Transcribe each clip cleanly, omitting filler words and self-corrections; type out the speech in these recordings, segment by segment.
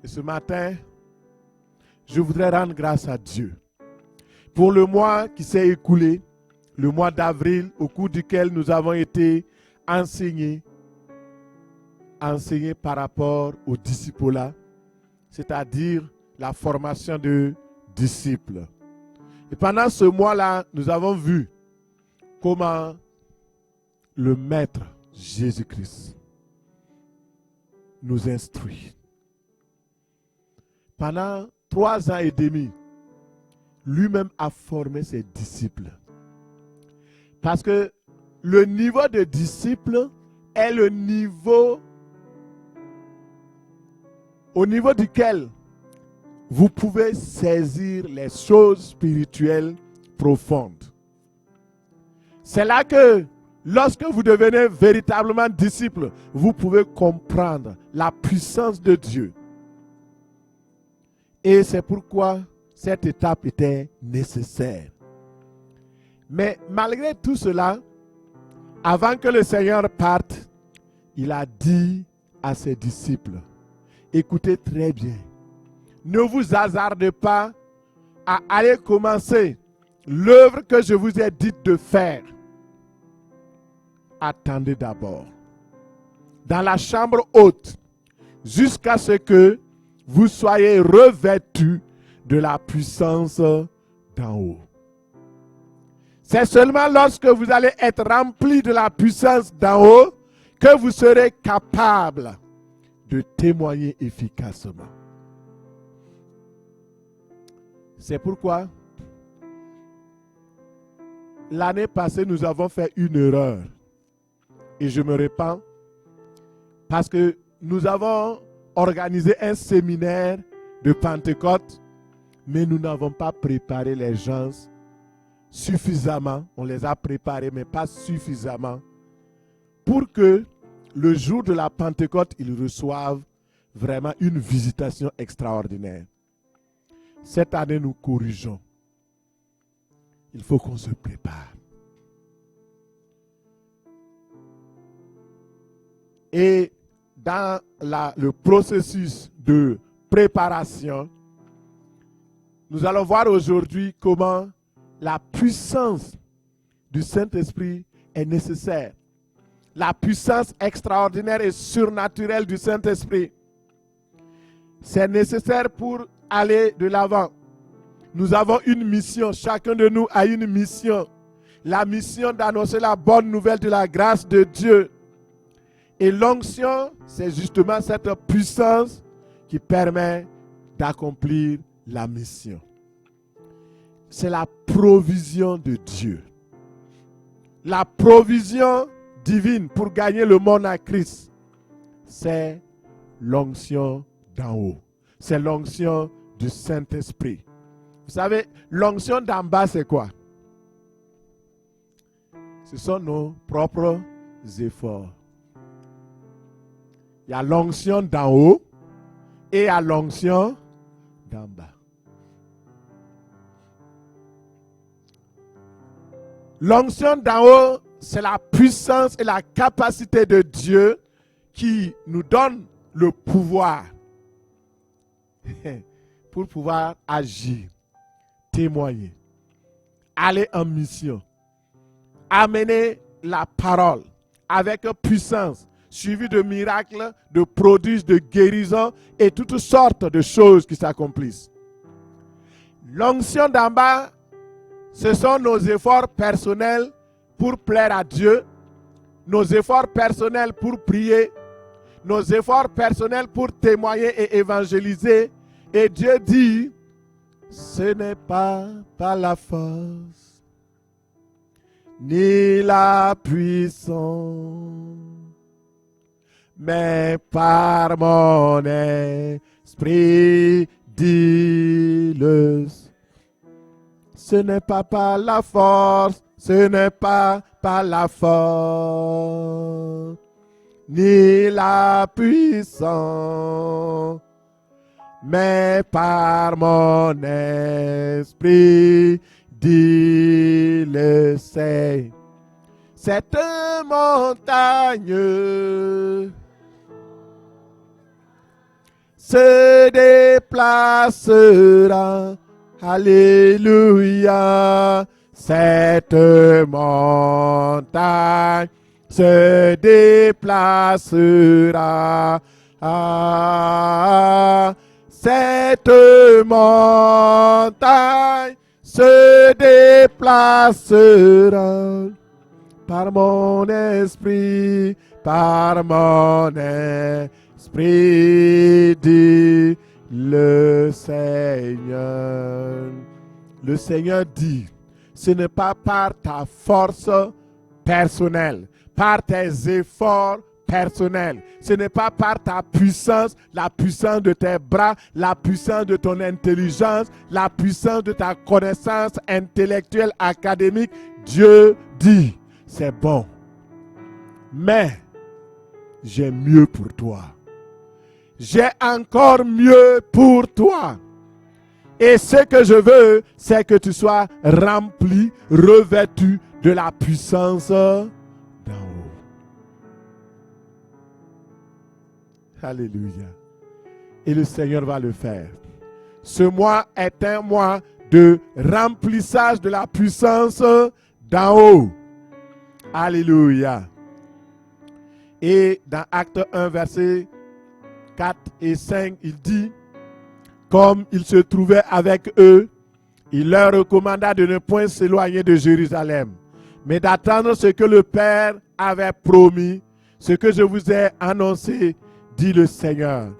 Et ce matin, je voudrais rendre grâce à Dieu pour le mois qui s'est écoulé, le mois d'avril, au cours duquel nous avons été enseignés par rapport au discipulat, c'est-à-dire la formation de disciples. Et pendant ce mois-là, nous avons vu comment le Maître Jésus-Christ nous instruit. Pendant 3 ans et demi, lui-même a formé ses disciples. Parce que le niveau de disciple est le niveau au niveau duquel vous pouvez saisir les choses spirituelles profondes. C'est là que, lorsque vous devenez véritablement disciple, vous pouvez comprendre la puissance de Dieu. Et c'est pourquoi cette étape était nécessaire. Mais malgré tout cela, avant que le Seigneur parte, il a dit à ses disciples, écoutez très bien, ne vous hasardez pas à aller commencer l'œuvre que je vous ai dit de faire. Attendez d'abord dans la chambre haute jusqu'à ce que vous soyez revêtus de la puissance d'en haut. C'est seulement lorsque vous allez être remplis de la puissance d'en haut que vous serez capables de témoigner efficacement. C'est pourquoi l'année passée, nous avons fait une erreur. Et je me répands parce que nous avons organisé un séminaire de Pentecôte, mais nous n'avons pas préparé les gens suffisamment. On les a préparés, mais pas suffisamment pour que le jour de la Pentecôte, ils reçoivent vraiment une visitation extraordinaire. Cette année, nous corrigeons. Il faut qu'on se prépare. Et dans le processus de préparation, nous allons voir aujourd'hui comment la puissance du Saint-Esprit est nécessaire. La puissance extraordinaire et surnaturelle du Saint-Esprit. C'est nécessaire pour aller de l'avant. Nous avons une mission. Chacun de nous a une mission. La mission d'annoncer la bonne nouvelle de la grâce de Dieu. Et l'onction, c'est justement cette puissance qui permet d'accomplir la mission. C'est la provision de Dieu. La provision divine pour gagner le monde à Christ, c'est l'onction d'en haut. C'est l'onction du Saint-Esprit. Vous savez, l'onction d'en bas, c'est quoi? Ce sont nos propres efforts. Il y a l'onction d'en haut et il y a l'onction d'en bas. L'onction d'en haut, c'est la puissance et la capacité de Dieu qui nous donne le pouvoir pour pouvoir agir, témoigner, aller en mission, amener la parole avec puissance, suivi de miracles, de prodiges, de guérisons et toutes sortes de choses qui s'accomplissent. L'onction d'en bas, ce sont nos efforts personnels pour plaire à Dieu, nos efforts personnels pour prier, nos efforts personnels pour témoigner et évangéliser. Et Dieu dit, ce n'est pas par la force, ni la puissance, mais par mon esprit, dis-le. Ce n'est pas par la force, ce n'est pas par la force, ni la puissance, mais par mon esprit, dis-le. Cette montagne se déplacera. Alléluia. Cette montagne se déplacera. Cette montagne se déplacera par mon esprit, dit le Seigneur. Le Seigneur dit, ce n'est pas par ta force personnelle, par tes efforts personnels. Ce n'est pas par ta puissance, la puissance de tes bras, la puissance de ton intelligence, la puissance de ta connaissance intellectuelle, académique. Dieu dit, c'est bon, mais j'ai mieux pour toi. J'ai encore mieux pour toi. Et ce que je veux, c'est que tu sois rempli, revêtu de la puissance d'en haut. Alléluia. Et le Seigneur va le faire. Ce mois est un mois de remplissage de la puissance d'en haut. Alléluia. Et dans Acte 1, verset 4 et 5, il dit, comme il se trouvait avec eux, il leur recommanda de ne point s'éloigner de Jérusalem, mais d'attendre ce que le Père avait promis, ce que je vous ai annoncé, dit le Seigneur.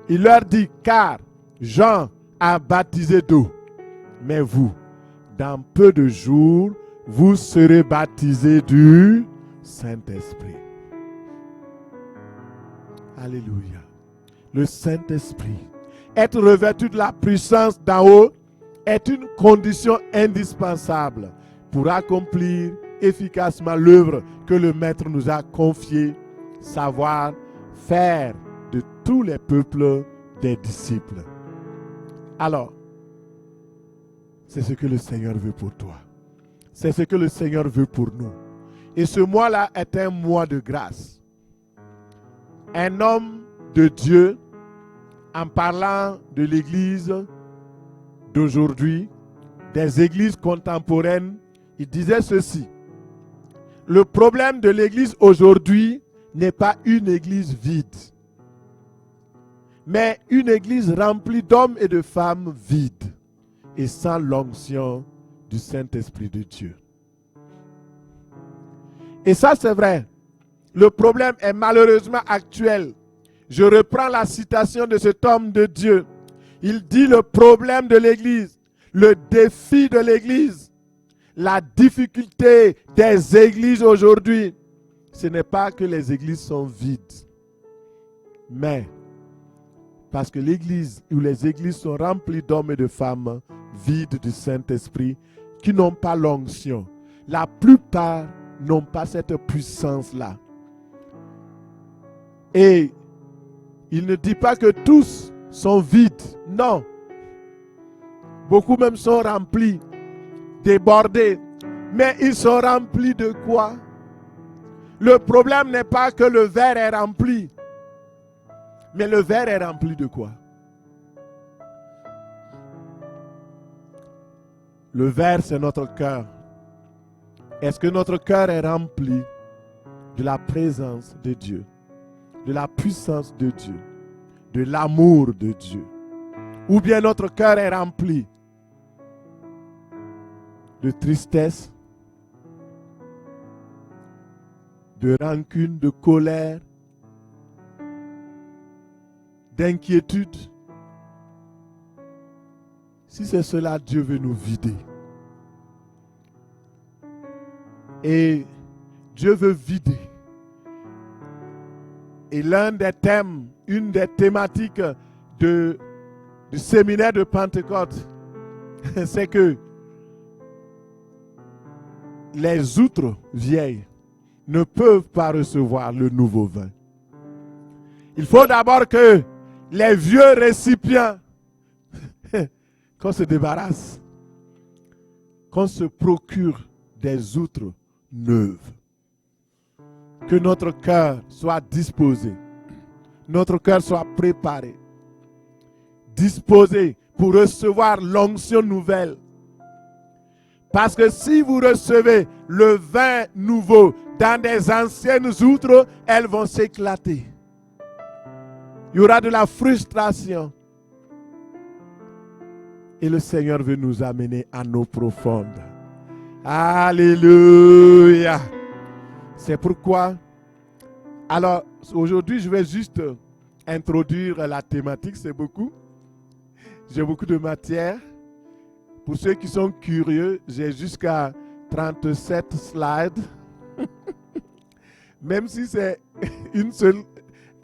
Il leur dit, car Jean a baptisé d'eau, mais vous, dans peu de jours, vous serez baptisés du Saint-Esprit. Alléluia. Le Saint-Esprit. Être revêtu de la puissance d'en haut est une condition indispensable pour accomplir efficacement l'œuvre que le Maître nous a confiée, savoir faire de tous les peuples des disciples. Alors, c'est ce que le Seigneur veut pour toi. C'est ce que le Seigneur veut pour nous. Et ce mois-là est un mois de grâce. Un homme de Dieu, en parlant de l'Église d'aujourd'hui, des églises contemporaines, il disait ceci. Le problème de l'Église aujourd'hui n'est pas une Église vide, mais une Église remplie d'hommes et de femmes vides et sans l'onction du Saint-Esprit de Dieu. Et ça, c'est vrai. Le problème est malheureusement actuel. Je reprends la citation de cet homme de Dieu. Il dit le problème de l'Église, le défi de l'Église, la difficulté des églises aujourd'hui, ce n'est pas que les églises sont vides, mais parce que l'Église ou les églises sont remplies d'hommes et de femmes vides du Saint-Esprit qui n'ont pas l'onction. La plupart n'ont pas cette puissance-là. Et il ne dit pas que tous sont vides. Non. Beaucoup même sont remplis, débordés. Mais ils sont remplis de quoi? Le problème n'est pas que le verre est rempli. Mais le verre est rempli de quoi? Le verre, c'est notre cœur. Est-ce que notre cœur est rempli de la présence de Dieu, de la puissance de Dieu, de l'amour de Dieu? Ou bien notre cœur est rempli de tristesse, de rancune, de colère, d'inquiétude? Si c'est cela, Dieu veut nous vider. Et Dieu veut vider. Et l'un des thèmes, une des thématiques du séminaire de Pentecôte, c'est que les outres vieilles ne peuvent pas recevoir le nouveau vin. Il faut d'abord que les vieux récipients, qu'on se débarrasse, qu'on se procure des outres neuves. Que notre cœur soit disposé notre cœur soit préparé, disposé pour recevoir l'onction nouvelle. Parce que si vous recevez le vin nouveau dans des anciennes outres, elles vont s'éclater. Il y aura de la frustration. Et le Seigneur veut nous amener à nos profondes. Alléluia. C'est pourquoi, alors aujourd'hui je vais juste introduire la thématique, c'est beaucoup. J'ai beaucoup de matière. Pour ceux qui sont curieux, j'ai jusqu'à 37 slides. Même si c'est une seule,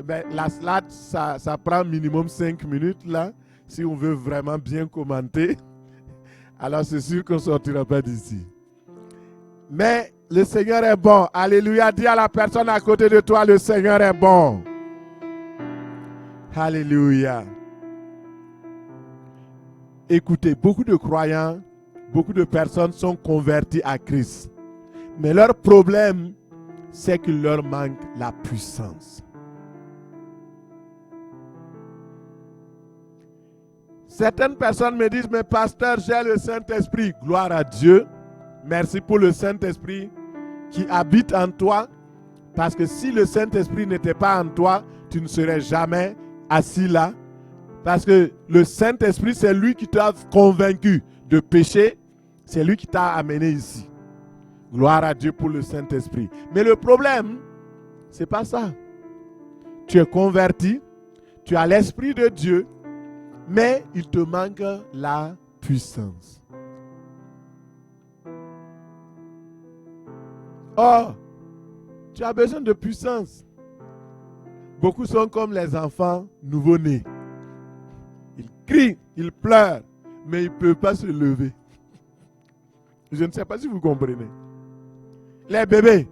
ben, la slide, ça prend minimum 5 minutes là. Si on veut vraiment bien commenter, alors c'est sûr qu'on ne sortira pas d'ici. Mais le Seigneur est bon. Alléluia. Dis à la personne à côté de toi, le Seigneur est bon. Alléluia. Écoutez, beaucoup de croyants, beaucoup de personnes sont converties à Christ. Mais leur problème, c'est qu'il leur manque la puissance. Certaines personnes me disent, mais pasteur, j'ai le Saint-Esprit. Gloire à Dieu. Merci pour le Saint-Esprit qui habite en toi. Parce que si le Saint-Esprit n'était pas en toi, tu ne serais jamais assis là. Parce que le Saint-Esprit, c'est lui qui t'a convaincu de pécher. C'est lui qui t'a amené ici. Gloire à Dieu pour le Saint-Esprit. Mais le problème, c'est pas ça. Tu es converti, tu as l'Esprit de Dieu, mais il te manque la puissance. Oh, tu as besoin de puissance. Beaucoup sont comme les enfants nouveau-nés. Ils crient, ils pleurent, mais ils ne peuvent pas se lever. Je ne sais pas si vous comprenez. Les bébés.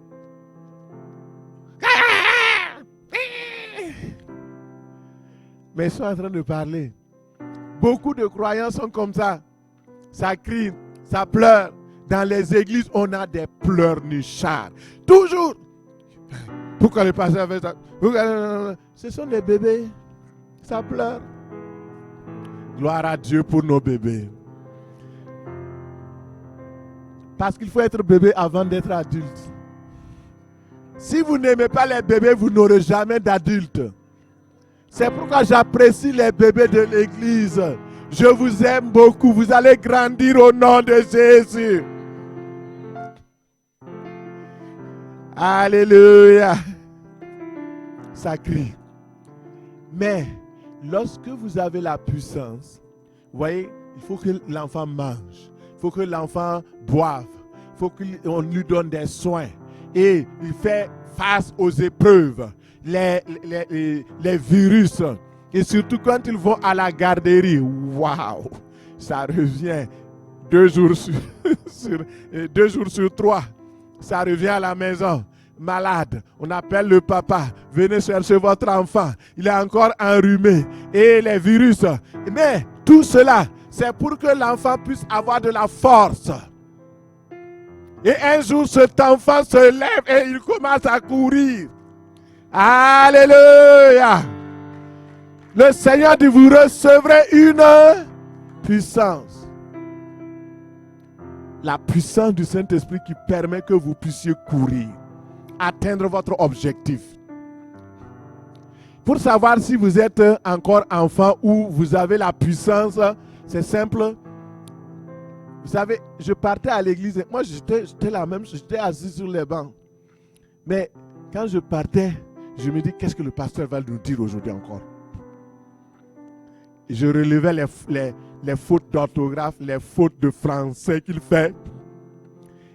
Mais ils sont en train de parler. Beaucoup de croyants sont comme ça. Ça crie, ça pleure. Dans les églises, on a des pleurnichards. Toujours. Pourquoi le pasteur fait ça? Ce sont des bébés. Ça pleure. Gloire à Dieu pour nos bébés. Parce qu'il faut être bébé avant d'être adulte. Si vous n'aimez pas les bébés, vous n'aurez jamais d'adulte. C'est pourquoi j'apprécie les bébés de l'église. Je vous aime beaucoup. Vous allez grandir au nom de Jésus. Alléluia. Ça crie. Mais lorsque vous avez la puissance, vous voyez, il faut que l'enfant mange. Il faut que l'enfant boive. Il faut qu'on lui donne des soins. Et il fait face aux épreuves, les virus. Et surtout quand ils vont à la garderie. Waouh! Ça revient 2 jours sur 3. Ça revient à la maison. Malade, on appelle le papa, venez chercher votre enfant, il est encore enrhumé, et les virus. Mais tout cela, c'est pour que l'enfant puisse avoir de la force. Et un jour, cet enfant se lève et il commence à courir. Alléluia! Le Seigneur dit, vous recevrez une puissance. La puissance du Saint-Esprit qui permet que vous puissiez courir, atteindre votre objectif. Pour savoir si vous êtes encore enfant ou vous avez la puissance, c'est simple. Vous savez, je partais à l'église. Moi, j'étais la même chose. J'étais assis sur les bancs. Mais quand je partais, je me dis, qu'est-ce que le pasteur va nous dire aujourd'hui encore? Je relevais les fautes d'orthographe, les fautes de français qu'il fait.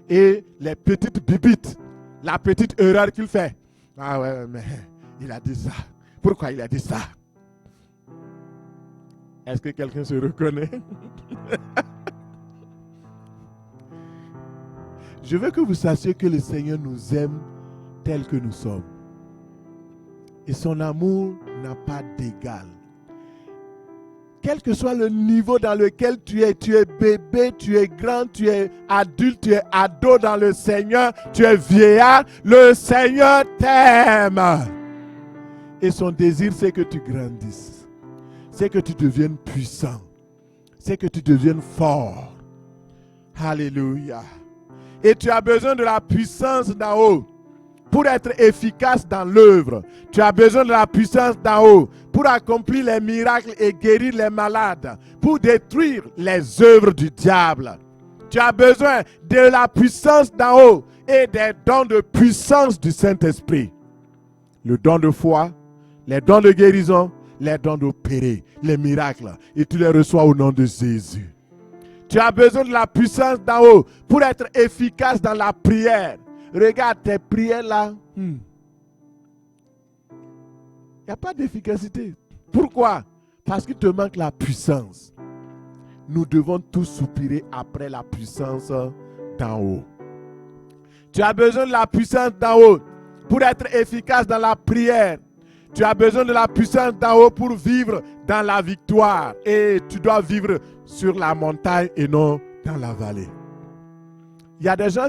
Et les petites bibites. La petite erreur qu'il fait. Ah ouais, mais il a dit ça. Pourquoi il a dit ça? Est-ce que quelqu'un se reconnaît? Je veux que vous sachiez que le Seigneur nous aime tel que nous sommes. Et son amour n'a pas d'égal. Quel que soit le niveau dans lequel tu es bébé, tu es grand, tu es adulte, tu es ado dans le Seigneur, tu es vieillard, le Seigneur t'aime. Et son désir, c'est que tu grandisses. C'est que tu deviennes puissant. C'est que tu deviennes fort. Alléluia. Et tu as besoin de la puissance d'en haut pour être efficace dans l'œuvre. Tu as besoin de la puissance d'en haut pour accomplir les miracles et guérir les malades, pour détruire les œuvres du diable. Tu as besoin de la puissance d'en haut et des dons de puissance du Saint-Esprit. Le don de foi, les dons de guérison, les dons d'opérer, les miracles. Et tu les reçois au nom de Jésus. Tu as besoin de la puissance d'en haut pour être efficace dans la prière. Regarde tes prières là. Il n'y a pas d'efficacité. Pourquoi? Parce qu'il te manque la puissance. Nous devons tous soupirer après la puissance d'en haut. Tu as besoin de la puissance d'en haut pour être efficace dans la prière. Tu as besoin de la puissance d'en haut pour vivre dans la victoire. Et tu dois vivre sur la montagne et non dans la vallée. Il y a des gens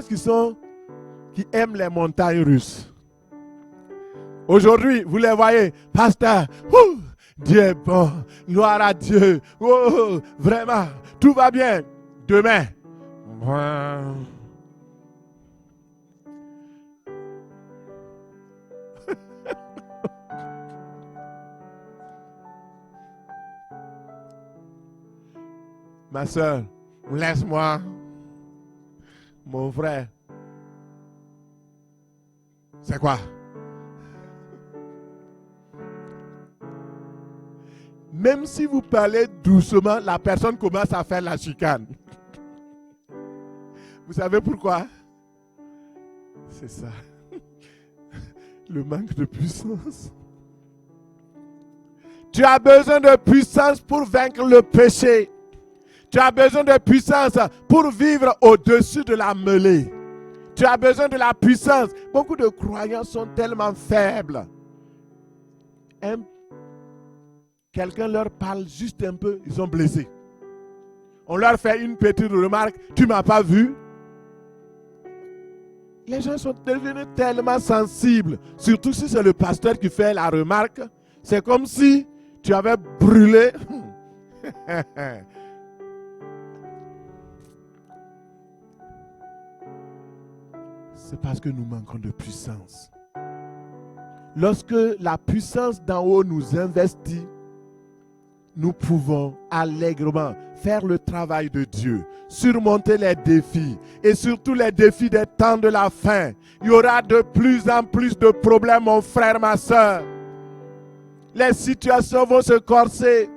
qui aiment les montagnes russes. Aujourd'hui, vous les voyez, pasteur, Dieu est bon, gloire à Dieu, vraiment, tout va bien. Demain, ma soeur, laisse-moi, mon frère. C'est quoi? Même si vous parlez doucement, la personne commence à faire la chicane. Vous savez pourquoi? C'est ça. Le manque de puissance. Tu as besoin de puissance pour vaincre le péché. Tu as besoin de puissance pour vivre au-dessus de la mêlée. Tu as besoin de la puissance. Beaucoup de croyants sont tellement faibles. Quelqu'un leur parle juste un peu, ils sont blessés. On leur fait une petite remarque, tu ne m'as pas vu. Les gens sont devenus tellement sensibles, surtout si c'est le pasteur qui fait la remarque. C'est comme si tu avais brûlé. C'est parce que nous manquons de puissance. Lorsque la puissance d'en haut nous investit, nous pouvons allègrement faire le travail de Dieu, surmonter les défis et surtout les défis des temps de la fin. Il y aura de plus en plus de problèmes, mon frère, ma soeur. Les situations vont se corser.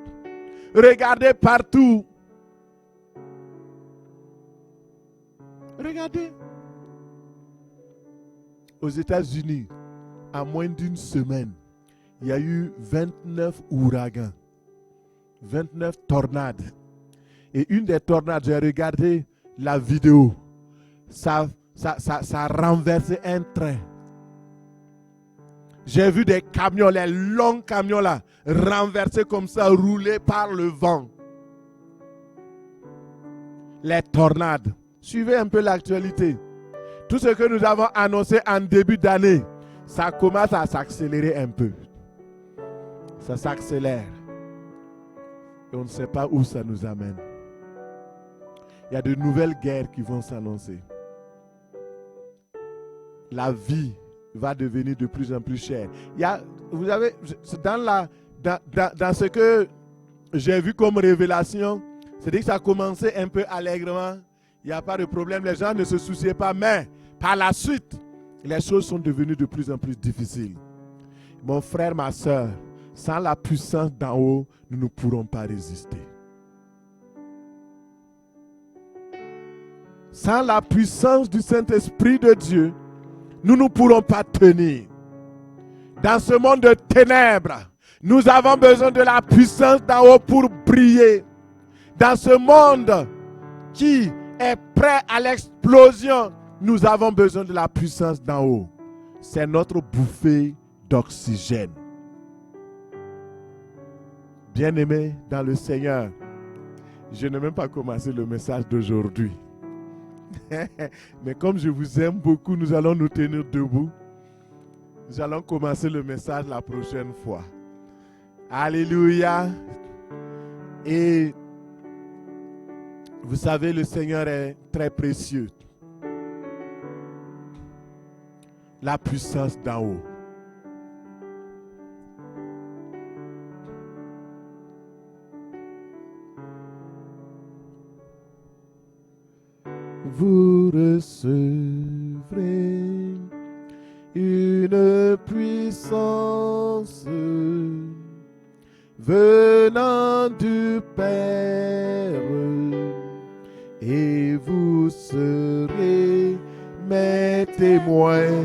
Regardez partout. Regardez. Aux États-Unis, en moins d'une semaine, il y a eu 29 ouragans. 29 tornades. Et une des tornades, j'ai regardé la vidéo. Ça a renversé un train. J'ai vu des camions, les longs camions là, renversés comme ça, roulés par le vent. Les tornades. Suivez un peu l'actualité. Tout ce que nous avons annoncé en début d'année, ça commence à s'accélérer un peu. Ça s'accélère. Et on ne sait pas où ça nous amène. Il y a de nouvelles guerres qui vont s'annoncer. La vie va devenir de plus en plus chère. Vous savez, dans ce que j'ai vu comme révélation, c'est-à-dire que ça a commencé un peu allègrement. Il n'y a pas de problème, les gens ne se souciaient pas. Mais par la suite, les choses sont devenues de plus en plus difficiles. Mon frère, ma soeur, sans la puissance d'en haut, nous ne pourrons pas résister. Sans la puissance du Saint-Esprit de Dieu, nous ne pourrons pas tenir. Dans ce monde de ténèbres, nous avons besoin de la puissance d'en haut pour briller. Dans ce monde qui est prêt à l'explosion, nous avons besoin de la puissance d'en haut. C'est notre bouffée d'oxygène. Bien-aimés dans le Seigneur, je n'ai même pas commencé le message d'aujourd'hui. Mais comme je vous aime beaucoup, nous allons nous tenir debout. Nous allons commencer le message la prochaine fois. Alléluia. Et vous savez, le Seigneur est très précieux. La puissance d'en haut. Vous recevrez une puissance venant du Père, et vous serez mes témoins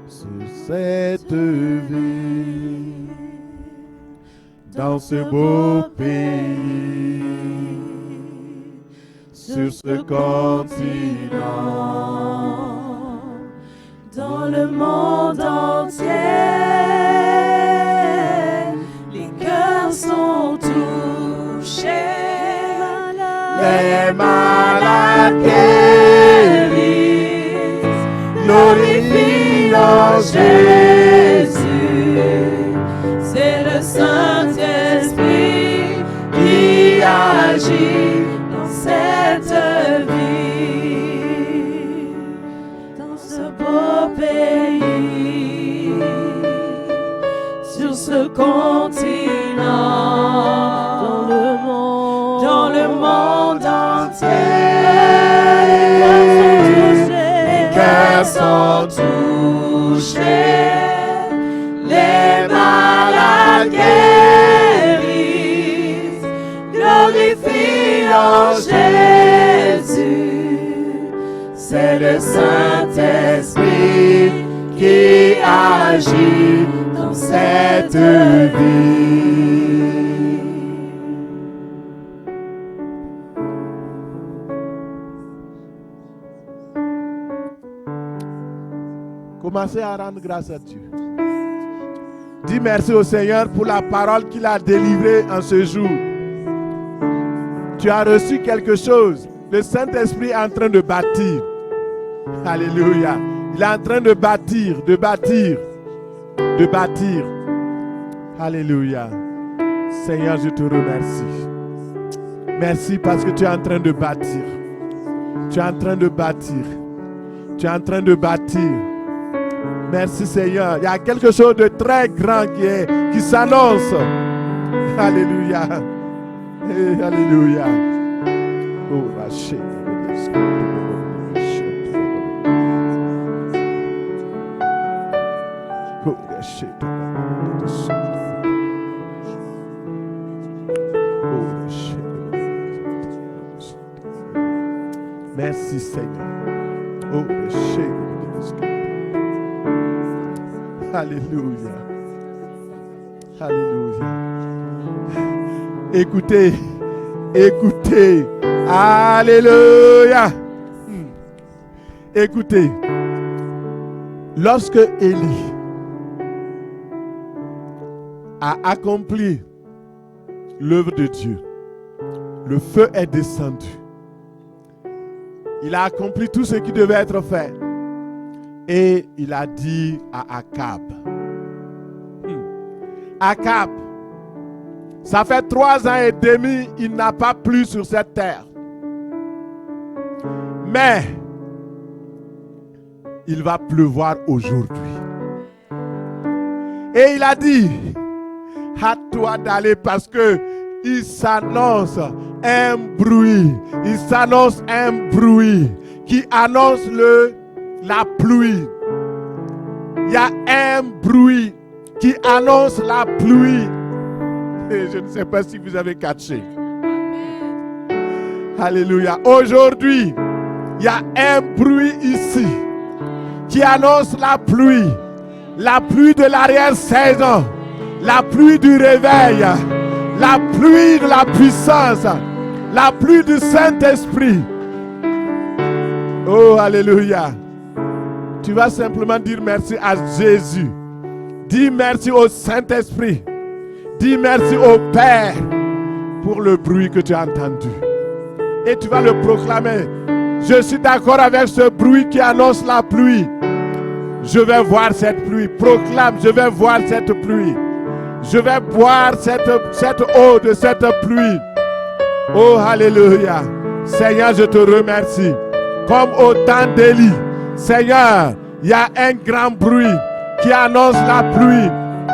sur cette vie, dans ce beau pays, sur ce continent, dans le monde entier. Les cœurs sont touchés, les malades guéris, glorifiant Jésus. C'est le Saint-Esprit qui agit dans cette vie, dans ce beau pays, sur ce continent, dans le monde entier. Les cœurs sont touchés, les malades guéris, glorifiant Jésus. C'est le Saint-Esprit qui agit dans cette vie. Commencez à rendre grâce à Dieu. Dis merci au Seigneur pour la parole qu'il a délivrée en ce jour. Tu as reçu quelque chose. Le Saint-Esprit est en train de bâtir. Alléluia. Il est en train de bâtir, de bâtir, de bâtir. Alléluia. Seigneur, je te remercie. Merci parce que tu es en train de bâtir. Tu es en train de bâtir. Tu es en train de bâtir. Merci Seigneur. Il y a quelque chose de très grand qui s'annonce. Alléluia. Alléluia. Oh, Rachel. Oh, Rachel. Merci Seigneur. Oh, Rachel. Alléluia. Alléluia. Écoutez. Écoutez. Alléluia. Écoutez. Lorsque Élie a accompli l'œuvre de Dieu, le feu est descendu. Il a accompli tout ce qui devait être fait. Et il a dit à Akab, Akab, ça fait 3 ans et demi, il n'a pas plu sur cette terre. Mais, il va pleuvoir aujourd'hui. Et il a dit, à toi d'aller parce que il s'annonce un bruit. Il s'annonce un bruit qui annonce la pluie. Il y a un bruit qui annonce la pluie. Et je ne sais pas si vous avez catché. Alléluia. Aujourd'hui, il y a un bruit ici qui annonce la pluie. La pluie de l'arrière-saison. La pluie du réveil. La pluie de la puissance. La pluie du Saint-Esprit. Oh, alléluia. Tu vas simplement dire merci à Jésus. Dis merci au Saint-Esprit. Dis merci au Père pour le bruit que tu as entendu. Et tu vas le proclamer. Je suis d'accord avec ce bruit qui annonce la pluie. Je vais voir cette pluie. Proclame, je vais voir cette pluie. Je vais boire cette eau de cette pluie. Oh, alléluia. Seigneur, je te remercie. Comme au temps d'Élie. Seigneur, il y a un grand bruit qui annonce la pluie.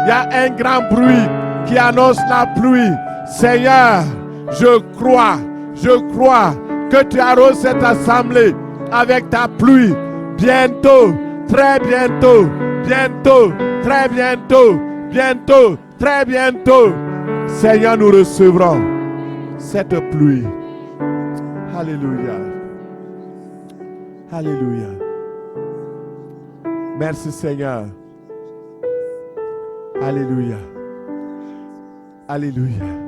Il y a un grand bruit qui annonce la pluie. Seigneur, je crois que tu arroses cette assemblée avec ta pluie. Bientôt, très bientôt, bientôt, très bientôt, bientôt, très bientôt. Seigneur, nous recevrons cette pluie. Alléluia. Alléluia. Merci Seigneur. Alléluia. Alléluia.